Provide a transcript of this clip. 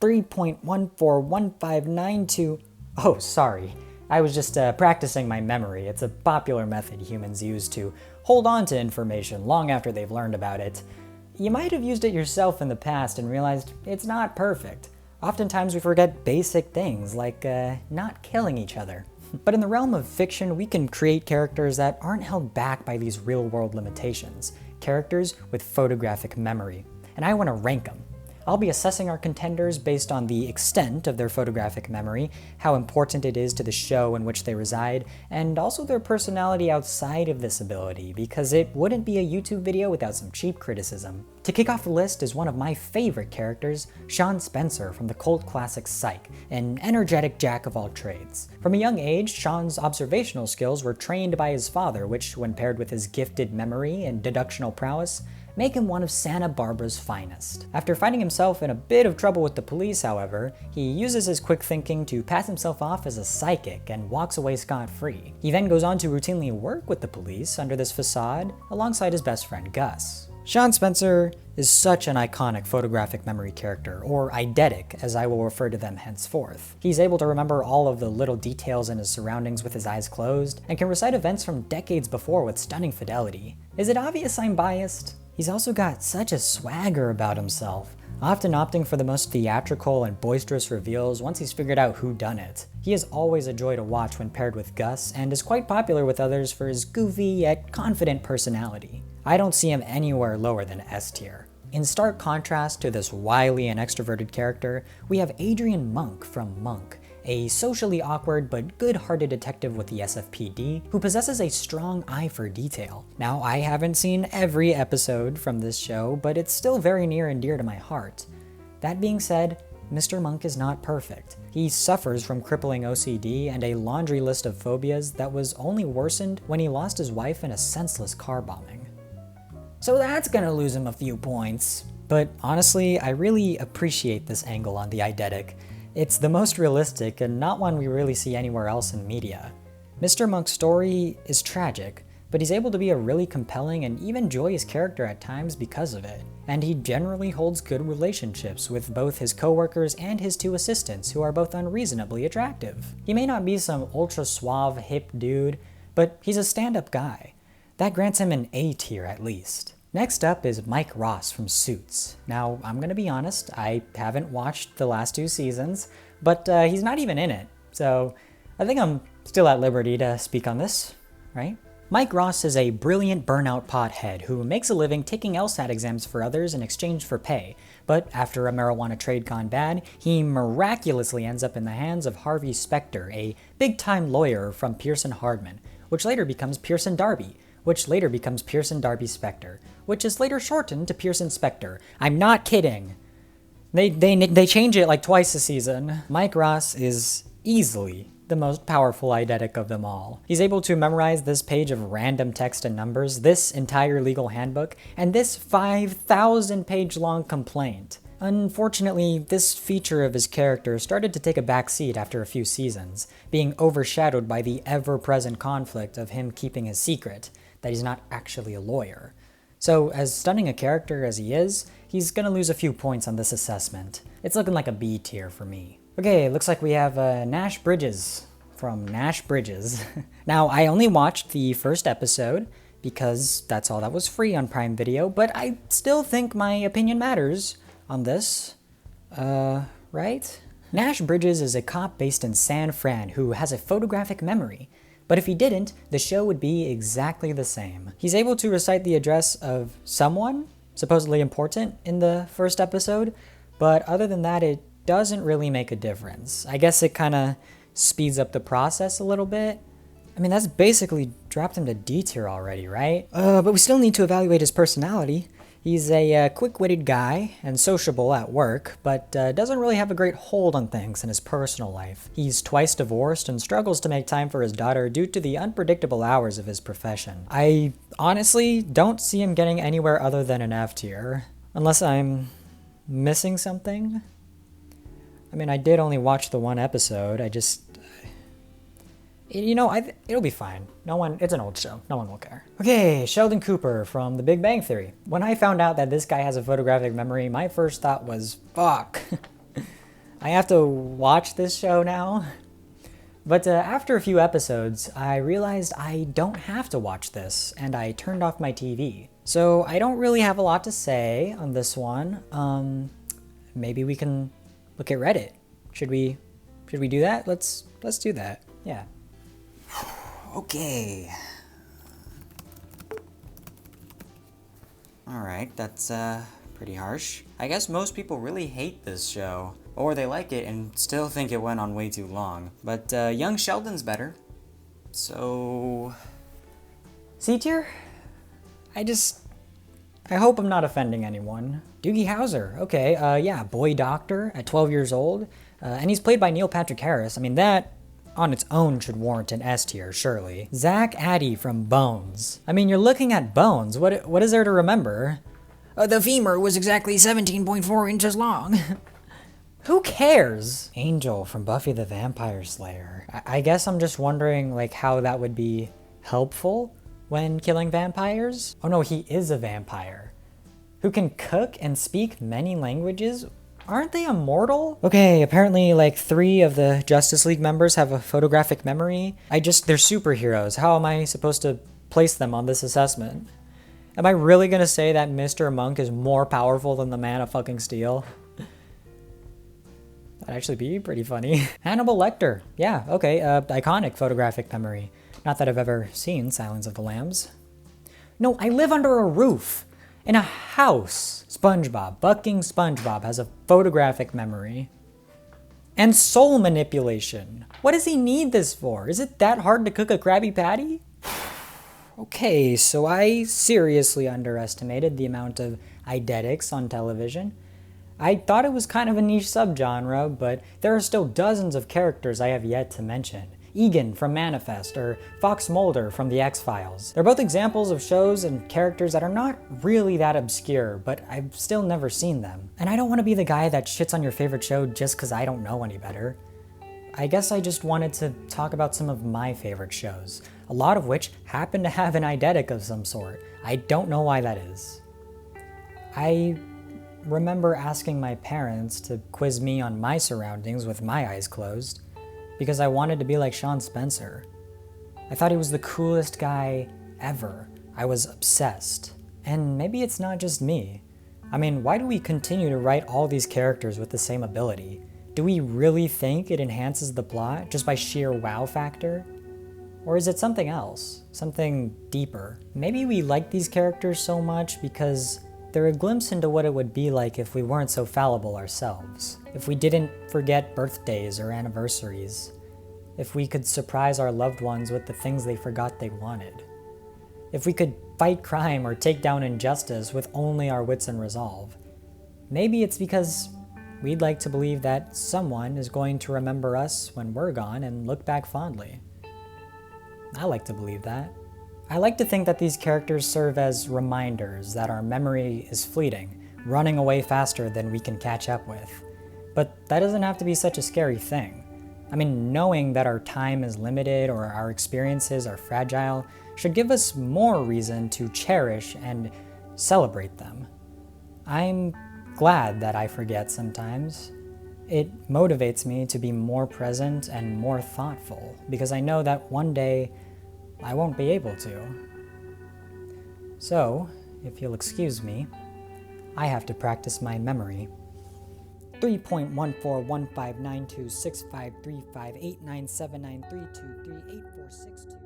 3.141592. Oh, sorry. I was just practicing my memory. It's a popular method humans use to hold on to information long after they've learned about it. You might have used it yourself in the past and realized it's not perfect. Oftentimes we forget basic things like not killing each other. But in the realm of fiction, we can create characters that aren't held back by these real-world limitations. Characters with photographic memory. And I want to rank them. I'll be assessing our contenders based on the extent of their photographic memory, how important it is to the show in which they reside, and also their personality outside of this ability, because it wouldn't be a YouTube video without some cheap criticism. To kick off the list is one of my favorite characters, Shawn Spencer from the cult classic Psych, an energetic jack of all trades. From a young age, Shawn's observational skills were trained by his father, which, when paired with his gifted memory and deductional prowess, make him one of Santa Barbara's finest. After finding himself in a bit of trouble with the police, however, he uses his quick thinking to pass himself off as a psychic and walks away scot-free. He then goes on to routinely work with the police under this facade alongside his best friend Gus. Shawn Spencer is such an iconic photographic memory character, or eidetic as I will refer to them henceforth. He's able to remember all of the little details in his surroundings with his eyes closed, and can recite events from decades before with stunning fidelity. Is it obvious I'm biased? He's also got such a swagger about himself, often opting for the most theatrical and boisterous reveals once he's figured out who done it. He is always a joy to watch when paired with Gus, and is quite popular with others for his goofy yet confident personality. I don't see him anywhere lower than S tier. In stark contrast to this wily and extroverted character, we have Adrian Monk from Monk, a socially awkward but good-hearted detective with the SFPD who possesses a strong eye for detail. Now, I haven't seen every episode from this show, but it's still very near and dear to my heart. That being said, Mr. Monk is not perfect. He suffers from crippling OCD and a laundry list of phobias that was only worsened when he lost his wife in a senseless car bombing. So that's gonna lose him a few points. But honestly, I really appreciate this angle on the eidetic. It's the most realistic and not one we really see anywhere else in media. Mr. Monk's story is tragic, but he's able to be a really compelling and even joyous character at times because of it. And he generally holds good relationships with both his coworkers and his two assistants, who are both unreasonably attractive. He may not be some ultra suave, hip dude, but he's a stand-up guy. That grants him an A tier at least. Next up is Mike Ross from Suits. Now, I'm gonna be honest, I haven't watched the last 2 seasons, but he's not even in it, so I think I'm still at liberty to speak on this, right? Mike Ross is a brilliant burnout pothead who makes a living taking LSAT exams for others in exchange for pay, but after a marijuana trade gone bad, he miraculously ends up in the hands of Harvey Specter, a big-time lawyer from Pearson Hardman, which later becomes Pearson Darby, which later becomes Pearson Darby Specter, which is later shortened to Pearson Specter. I'm not kidding. They change it like twice a season. Mike Ross is easily the most powerful eidetic of them all. He's able to memorize this page of random text and numbers, this entire legal handbook, and this 5,000-page long complaint. Unfortunately, this feature of his character started to take a backseat after a few seasons, being overshadowed by the ever-present conflict of him keeping his secret, that he's not actually a lawyer. So, as stunning a character as he is, he's gonna lose a few points on this assessment. It's looking like a B tier for me. Okay, looks like we have Nash Bridges from Nash Bridges. Now, I only watched the first episode because that's all that was free on Prime Video, but I still think my opinion matters on this. Right? Nash Bridges is a cop based in San Fran who has a photographic memory. But if he didn't, the show would be exactly the same. He's able to recite the address of someone, supposedly important, in the first episode, but other than that, it doesn't really make a difference. I guess it kinda speeds up the process a little bit. I mean, that's basically dropped him to D tier already, right? But we still need to evaluate his personality. He's a quick-witted guy and sociable at work, but doesn't really have a great hold on things in his personal life. He's twice divorced and struggles to make time for his daughter due to the unpredictable hours of his profession. I honestly don't see him getting anywhere other than an F tier, unless I'm missing something. I mean, I did only watch the 1 episode. It'll be fine. It's an old show. No one will care. Okay, Sheldon Cooper from The Big Bang Theory. When I found out that this guy has a photographic memory, my first thought was, fuck. I have to watch this show now. But after a few episodes, I realized I don't have to watch this, and I turned off my TV. So I don't really have a lot to say on this one. Maybe we can look at Reddit. Should we do that? Let's do that. Yeah. Okay. Alright, that's pretty harsh. I guess most people really hate this show. Or they like it and still think it went on way too long. But young Sheldon's better. So... C tier? I hope I'm not offending anyone. Doogie Howser, okay, yeah, boy doctor at 12 years old. And he's played by Neil Patrick Harris. I mean, that on its own should warrant an S tier, surely. Zach Addy from Bones. I mean, you're looking at Bones. What is there to remember? The femur was exactly 17.4 inches long. Who cares? Angel from Buffy the Vampire Slayer. I guess I'm just wondering, like, how that would be helpful when killing vampires? Oh no, he is a vampire. Who can cook and speak many languages? Aren't they immortal? Okay, apparently like 3 of the Justice League members have a photographic memory. They're superheroes. How am I supposed to place them on this assessment? Am I really gonna say that Mr. Monk is more powerful than the Man of fucking Steel? That'd actually be pretty funny. Hannibal Lecter. Yeah, okay, iconic photographic memory. Not that I've ever seen Silence of the Lambs. No, I live under a roof. In a house. SpongeBob. Bucking SpongeBob has a photographic memory. And soul manipulation. What does he need this for? Is it that hard to cook a Krabby Patty? Okay, so I seriously underestimated the amount of eidetics on television. I thought it was kind of a niche subgenre, but there are still dozens of characters I have yet to mention. Egan from Manifest, or Fox Mulder from The X-Files. They're both examples of shows and characters that are not really that obscure, but I've still never seen them. And I don't want to be the guy that shits on your favorite show just because I don't know any better. I guess I just wanted to talk about some of my favorite shows, a lot of which happen to have an eidetic of some sort. I don't know why that is. I remember asking my parents to quiz me on my surroundings with my eyes closed, because I wanted to be like Shawn Spencer. I thought he was the coolest guy ever. I was obsessed. And maybe it's not just me. I mean, why do we continue to write all these characters with the same ability? Do we really think it enhances the plot just by sheer wow factor? Or is it something else? Something deeper? Maybe we like these characters so much because they're a glimpse into what it would be like if we weren't so fallible ourselves. If we didn't forget birthdays or anniversaries. If we could surprise our loved ones with the things they forgot they wanted. If we could fight crime or take down injustice with only our wits and resolve. Maybe it's because we'd like to believe that someone is going to remember us when we're gone and look back fondly. I like to believe that. I like to think that these characters serve as reminders that our memory is fleeting, running away faster than we can catch up with. But that doesn't have to be such a scary thing. I mean, knowing that our time is limited or our experiences are fragile should give us more reason to cherish and celebrate them. I'm glad that I forget sometimes. It motivates me to be more present and more thoughtful, because I know that one day I won't be able to. So, if you'll excuse me, I have to practice my memory. 3.14159265358979323846.